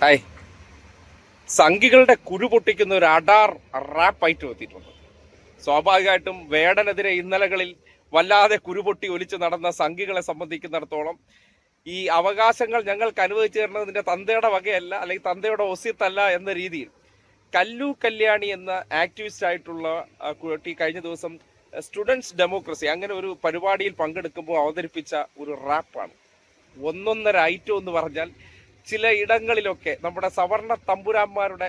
Hi, സംഘികളുടെ കുരു പൊട്ടിക്കുന്ന ഒരു അഡാർ റാപ്പ് ഐറ്റം എത്തിയിട്ടുണ്ട്. സ്വാഭാവികമായിട്ടും വേടനെതിരെ ഇന്നലകളിൽ വല്ലാതെ കുരുപൊട്ടി ഒലിച്ച് നടന്ന സംഘികളെ സംബന്ധിക്കുന്നിടത്തോളം ഈ അവകാശങ്ങൾ ഞങ്ങൾക്ക് അനുവദിച്ചു തരുന്നതിന്റെ തന്തയുടെ വകയല്ല, അല്ലെങ്കിൽ തന്തയുടെ ഒസ്യത്തല്ല എന്ന രീതിയിൽ കല്ലു കല്യാണി എന്ന ആക്ടിവിസ്റ്റ് ആയിട്ടുള്ള കുട്ടി കഴിഞ്ഞ ദിവസം സ്റ്റുഡൻസ് ഡെമോക്രസി അങ്ങനെ ഒരു പരിപാടിയിൽ പങ്കെടുക്കുമ്പോൾ അവതരിപ്പിച്ച ഒരു റാപ്പാണ്. ഒന്നൊന്നര ഐറ്റം എന്ന് പറഞ്ഞാൽ ചില ഇടങ്ങളിലൊക്കെ നമ്മുടെ സവർണ തമ്പുരാന്മാരുടെ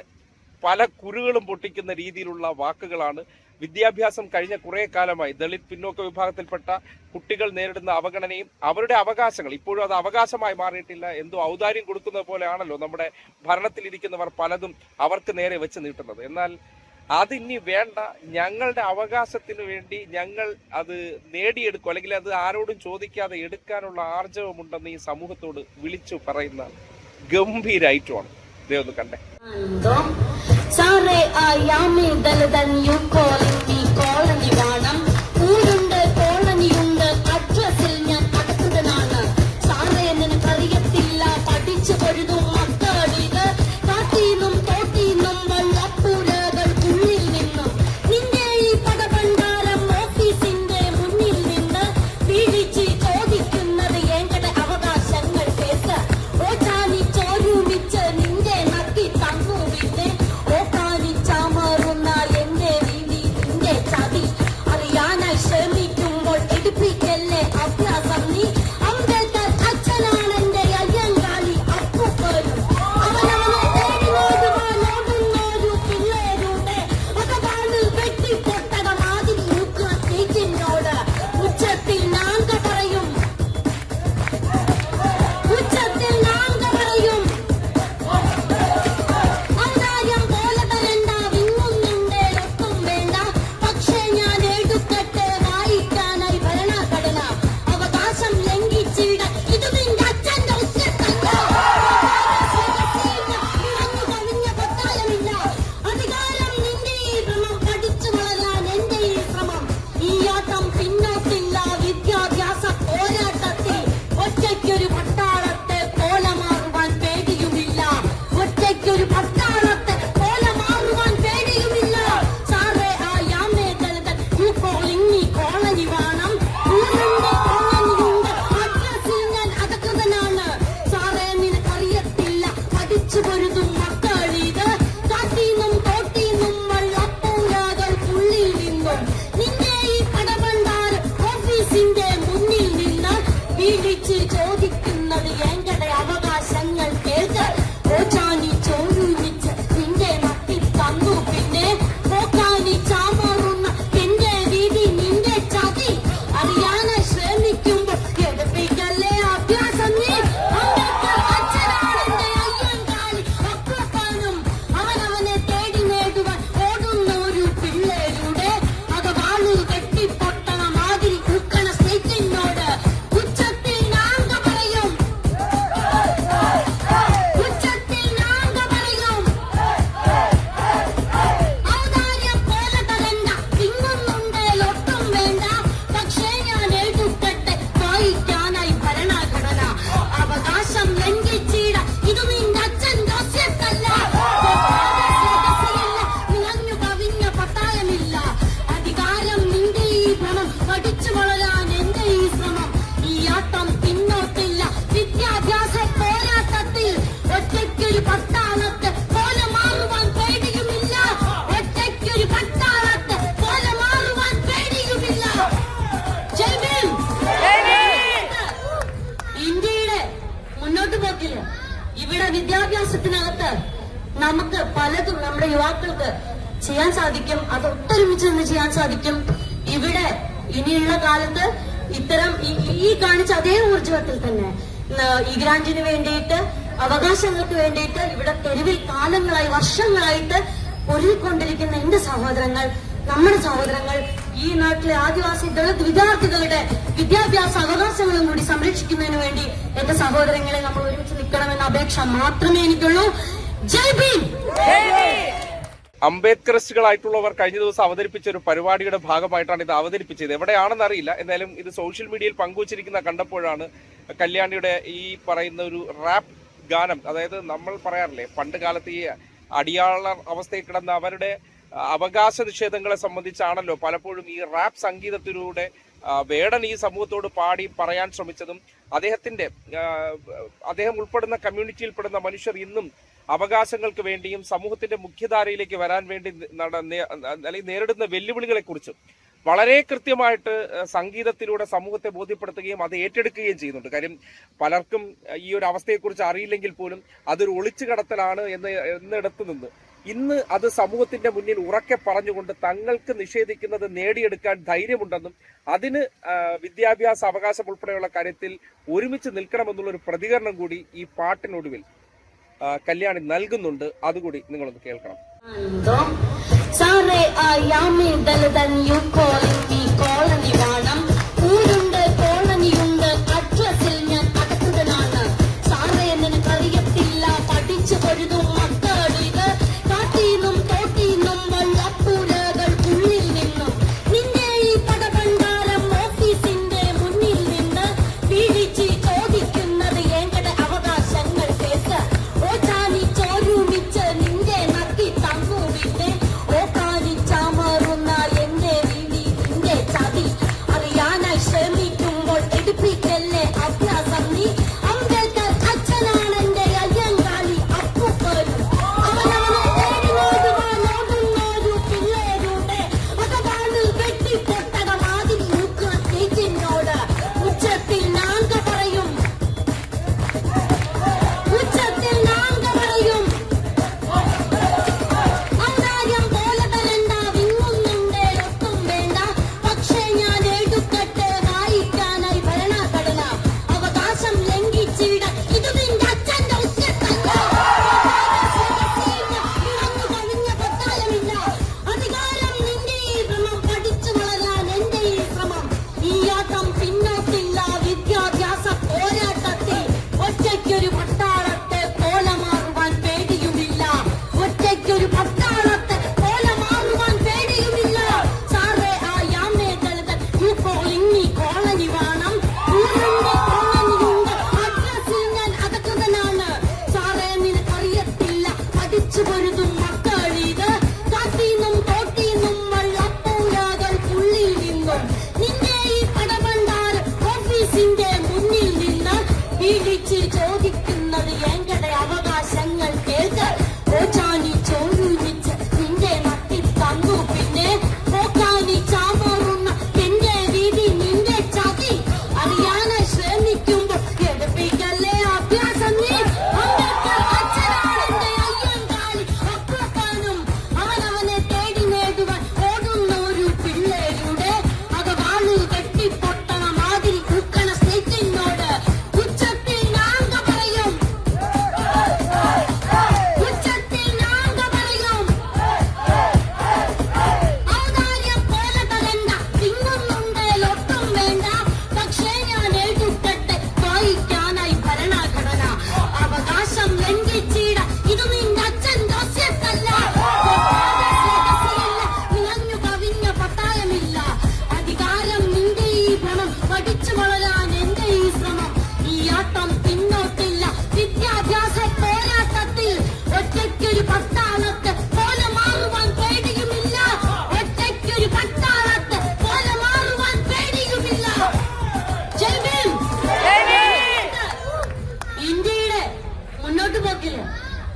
പല കുരുകളും പൊട്ടിക്കുന്ന രീതിയിലുള്ള വാക്കുകളാണ്. വിദ്യാഭ്യാസം കഴിഞ്ഞ കുറേ കാലമായി ദളിത് പിന്നോക്ക വിഭാഗത്തിൽപ്പെട്ട കുട്ടികൾ നേരിടുന്ന അവഗണനയും അവരുടെ അവകാശങ്ങൾ ഇപ്പോഴും അത് അവകാശമായി മാറിയിട്ടില്ല, എന്തോ ഔദാര്യം കൊടുക്കുന്നത് പോലെയാണല്ലോ നമ്മുടെ ഭരണത്തിലിരിക്കുന്നവർ പലതും അവർക്ക് നേരെ വെച്ച് നീട്ടുന്നത്. എന്നാൽ അതിനി വേണ്ട, ഞങ്ങളുടെ അവകാശത്തിന് വേണ്ടി ഞങ്ങൾ അത് നേടിയെടുക്കും, അല്ലെങ്കിൽ അത് ആരോടും ചോദിക്കാതെ എടുക്കാനുള്ള ആർജവമുണ്ടെന്ന് ഈ സമൂഹത്തോട് വിളിച്ചു പറയുന്ന ഗംഭീര ഐറ്റമാണ്. ഇതേ ഒന്ന് കണ്ടേ. ഇവിടെ വിദ്യാഭ്യാസത്തിനകത്ത് നമുക്ക് പലതും നമ്മുടെ യുവാക്കൾക്ക് ചെയ്യാൻ സാധിക്കും, അത് ഒത്തൊരുമിച്ച് നിന്ന് ചെയ്യാൻ സാധിക്കും. ഇവിടെ ഇനിയുള്ള കാലത്ത് ഇത്തരം ഈ കാണിച്ച അതേ ഊർജ്ജത്തിൽ തന്നെ ഈ ഗ്രാന്റിന് വേണ്ടിയിട്ട്, അവകാശങ്ങൾക്ക് വേണ്ടിയിട്ട് ഇവിടെ തെരുവിൽ കാലങ്ങളായി വർഷങ്ങളായിട്ട് ഒരുക്കൊണ്ടിരിക്കുന്ന എന്റെ സഹോദരങ്ങൾ, നമ്മുടെ സഹോദരങ്ങൾ, ഈ നാട്ടിലെ ആദിവാസി ദളിത് വിദ്യാർത്ഥികളുടെ വിദ്യാഭ്യാസ അവകാശങ്ങളും കൂടി സംരക്ഷിക്കുന്നതിന് വേണ്ടി എന്റെ സഹോദരങ്ങളെ നമ്മൾ ഒരുമിച്ച് നിൽക്കണമെന്ന അപേക്ഷ മാത്രമേ എനിക്കുള്ളൂ. ജയ് ഭീം. അംബേദ്കറിസ്റ്റുകളായിട്ടുള്ളവർ കഴിഞ്ഞ ദിവസം അവതരിപ്പിച്ച ഒരു പരിപാടിയുടെ ഭാഗമായിട്ടാണ് ഇത് അവതരിപ്പിച്ചത്. എവിടെയാണെന്ന് അറിയില്ല, എന്തായാലും ഇത് സോഷ്യൽ മീഡിയയിൽ പങ്കുവച്ചിരിക്കുന്ന കണ്ടപ്പോഴാണ് കല്യാണിയുടെ ഈ പറയുന്ന ഒരു റാപ്പ് ഗാനം, അതായത് നമ്മൾ പറയാറില്ലേ പണ്ട് കാലത്ത് ഈ അടിയാള അവസ്ഥയിൽ കിടന്ന അവരുടെ അവകാശ നിഷേധങ്ങളെ സംബന്ധിച്ചാണല്ലോ പലപ്പോഴും ഈ റാപ്പ് സംഗീതത്തിലൂടെ വേടൻ ഈ സമൂഹത്തോട് പാടി പറയാൻ ശ്രമിച്ചതും അദ്ദേഹം ഉൾപ്പെടുന്ന കമ്മ്യൂണിറ്റിയിൽപ്പെടുന്ന മനുഷ്യർ ഇന്നും അവകാശങ്ങൾക്ക് വേണ്ടിയും സമൂഹത്തിന്റെ മുഖ്യധാരയിലേക്ക് വരാൻ വേണ്ടി അല്ലെങ്കിൽ നേരിടുന്ന വെല്ലുവിളികളെ കുറിച്ച് വളരെ കൃത്യമായിട്ട് സംഗീതത്തിലൂടെ സമൂഹത്തെ ബോധ്യപ്പെടുത്തുകയും അത് ഏറ്റെടുക്കുകയും ചെയ്യുന്നുണ്ട്. കാര്യം പലർക്കും ഈ ഒരു അവസ്ഥയെക്കുറിച്ച് അറിയില്ലെങ്കിൽ പോലും അതൊരു ഒളിച്ചു കടത്തലാണ് എന്നിടത്ത് നിന്ന് ഇന്ന് അത് സമൂഹത്തിന്റെ മുന്നിൽ ഉറക്കെ പറഞ്ഞുകൊണ്ട് തങ്ങൾക്ക് നിഷേധിക്കുന്നത് നേടിയെടുക്കാൻ ധൈര്യമുണ്ടെന്നും അതിന് വിദ്യാഭ്യാസ അവകാശം ഉൾപ്പെടെയുള്ള കാര്യത്തിൽ ഒരുമിച്ച് നിൽക്കണമെന്നുള്ളൊരു പ്രതികരണം കൂടി ഈ പാട്ടിനൊടുവിൽ കല്യാണി നൽകുന്നുണ്ട്. അതുകൂടി നിങ്ങളൊന്ന് കേൾക്കണം.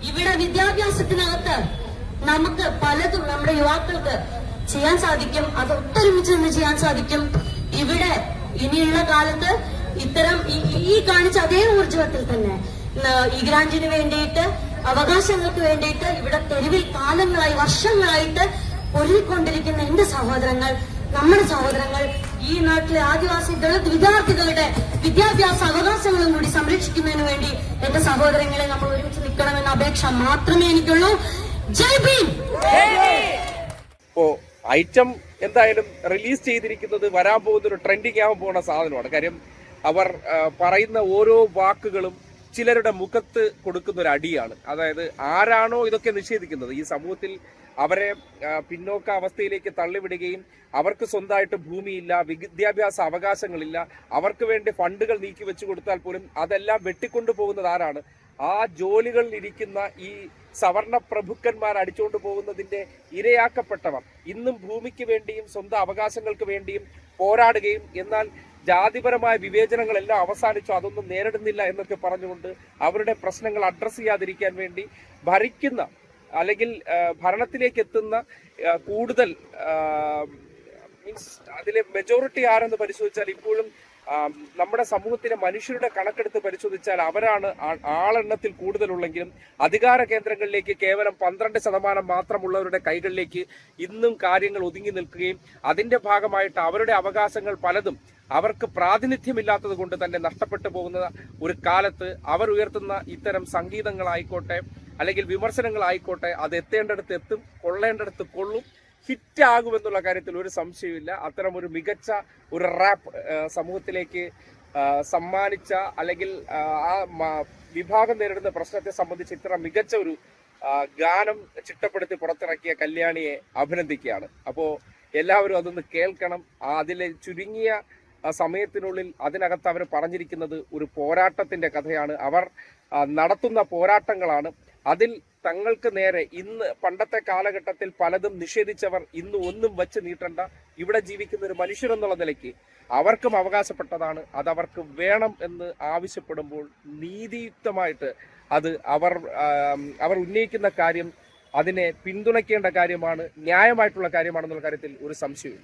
ഇവിടെ വിദ്യാഭ്യാസത്തിനകത്ത് നമുക്ക് പലതും നമ്മുടെ യുവാക്കൾക്ക് ചെയ്യാൻ സാധിക്കും. അത് ഒത്തൊരുമിച്ച് നിന്ന് ചെയ്യാൻ സാധിക്കും. ഇവിടെ ഇനിയുള്ള കാലത്ത് ഇത്തരം ഈ കാണിച്ച അതേ ഊർജ്ജത്തിൽ തന്നെ ഈ ഗ്രാന്റിന് വേണ്ടിയിട്ട് അവകാശങ്ങൾക്ക് വേണ്ടിയിട്ട് ഇവിടെ തെരുവിൽ കാലങ്ങളായി വർഷങ്ങളായിട്ട് ഒരുങ്ങിക്കൊണ്ടിരിക്കുന്ന എന്റെ സഹോദരങ്ങൾ, നമ്മുടെ സഹോദരങ്ങൾ, ഈ നാട്ടിലെ ആദിവാസി ദളിത് വിദ്യാർത്ഥികളുടെ വിദ്യാഭ്യാസ അവകാശങ്ങളും കൂടി സംരക്ഷിക്കുന്നതിന് വേണ്ടി എന്റെ സഹോദരങ്ങളെ നമ്മൾ ഒരുമിച്ച് നിൽക്കണമെന്ന അപേക്ഷ മാത്രമേ എനിക്കുള്ളൂ. ജയ് ഭീം. ഇപ്പോ ഐറ്റം എന്തായാലും റിലീസ് ചെയ്തിരിക്കുന്നത് വരാൻ പോകുന്ന ഒരു ട്രെൻഡിങ് ആവാൻ പോകുന്ന സാധനമാണ്. കാര്യം അവർ പറയുന്ന ഓരോ വാക്കുകളും ചിലരുടെ മുഖത്ത് കൊടുക്കുന്ന ഒരു അടിയാണ്. അതായത് ആരാണോ ഇതൊക്കെ നിഷേധിക്കുന്നത്, ഈ സമൂഹത്തിൽ അവരെ പിന്നോക്ക അവസ്ഥയിലേക്ക് തള്ളിവിടുകയും അവർക്ക് സ്വന്തമായിട്ട് ഭൂമിയില്ല, വിദ്യാഭ്യാസ അവകാശങ്ങളില്ല, അവർക്ക് വേണ്ടി ഫണ്ടുകൾ നീക്കി വെച്ചു കൊടുത്താൽ പോലും അതെല്ലാം വെട്ടിക്കൊണ്ടു പോകുന്നത് ആരാണ്? ആ ജോലികളിൽ ഇരിക്കുന്ന ഈ സവർണ പ്രഭുക്കന്മാർ അടിച്ചുകൊണ്ട് പോകുന്നതിന്റെ ഇരയാക്കപ്പെട്ടവർ ഇന്നും ഭൂമിക്ക് വേണ്ടിയും സ്വന്തം അവകാശങ്ങൾക്ക് വേണ്ടിയും പോരാടുകയും എന്നാൽ ജാതിപരമായ വിവേചനങ്ങളെല്ലാം അവസാനിച്ചു, അതൊന്നും നേരിടുന്നില്ല എന്നൊക്കെ പറഞ്ഞുകൊണ്ട് അവരുടെ പ്രശ്നങ്ങൾ അഡ്രസ് ചെയ്യാതിരിക്കാൻ വേണ്ടി ഭരിക്കുന്ന അല്ലെങ്കിൽ ഭരണത്തിലേക്ക് എത്തുന്ന കൂടുതൽ മീൻസ് അതിലെ മെജോറിറ്റി ആരെന്ന് പരിശോധിച്ചാൽ ഇപ്പോഴും നമ്മുടെ സമൂഹത്തിലെ മനുഷ്യരുടെ കണക്കെടുത്ത് പരിശോധിച്ചാൽ അവരാണ് ആളെണ്ണത്തിൽ കൂടുതലുള്ളെങ്കിലും അധികാര കേന്ദ്രങ്ങളിലേക്ക് കേവലം 12% മാത്രമുള്ളവരുടെ കൈകളിലേക്ക് ഇന്നും കാര്യങ്ങൾ ഒതുങ്ങി നിൽക്കുകയും അതിന്റെ ഭാഗമായിട്ട് അവരുടെ അവകാശങ്ങൾ പലതും അവർക്ക് പ്രാതിനിധ്യമില്ലാത്തത് കൊണ്ട് തന്നെ നഷ്ടപ്പെട്ടു പോകുന്ന ഒരു കാലത്ത് അവർ ഉയർത്തുന്ന ഇത്തരം സംഗീതങ്ങളായിക്കോട്ടെ അല്ലെങ്കിൽ വിമർശനങ്ങളായിക്കോട്ടെ അത് എത്തേണ്ടടുത്ത് എത്തും, കൊള്ളേണ്ടടുത്ത് കൊള്ളും, ഹിറ്റ് ആകുമെന്നുള്ള കാര്യത്തിൽ ഒരു സംശയമില്ല. അത്തരം ഒരു മികച്ച ഒരു റാപ്പ് സമൂഹത്തിലേക്ക് സമ്മാനിച്ച അല്ലെങ്കിൽ ആ വിഭാഗം നേരിടുന്ന പ്രശ്നത്തെ സംബന്ധിച്ച് ഇത്ര മികച്ച ഒരു ഗാനം ചിട്ടപ്പെടുത്തി പുറത്തിറക്കിയ കല്യാണിയെ അഭിനന്ദിക്കുകയാണ്. അപ്പോൾ എല്ലാവരും അതൊന്ന് കേൾക്കണം. അതിലെ ചുരുങ്ങിയ സമയത്തിനുള്ളിൽ അതിനകത്ത് അവർ പറഞ്ഞിരിക്കുന്നത് ഒരു പോരാട്ടത്തിന്റെ കഥയാണ്. അവർ നടത്തുന്ന പോരാട്ടങ്ങളാണ്. അതിൽ തങ്ങൾക്ക് നേരെ ഇന്ന് പണ്ടത്തെ കാലഘട്ടത്തിൽ പലതും നിഷേധിച്ചവർ ഇന്ന് ഒന്നും വച്ച് നീട്ടണ്ട, ഇവിടെ ജീവിക്കുന്ന ഒരു മനുഷ്യരെന്നുള്ള നിലയ്ക്ക് അവർക്കും അവകാശപ്പെട്ടതാണ്, അതവർക്ക് വേണം എന്ന് ആവശ്യപ്പെടുമ്പോൾ നീതിയുക്തമായിട്ട് അത് അവർ ഉന്നയിക്കുന്ന കാര്യം അതിനെ പിന്തുണയ്ക്കേണ്ട കാര്യമാണ്, ന്യായമായിട്ടുള്ള കാര്യമാണെന്നുള്ള കാര്യത്തിൽ ഒരു സംശയവും.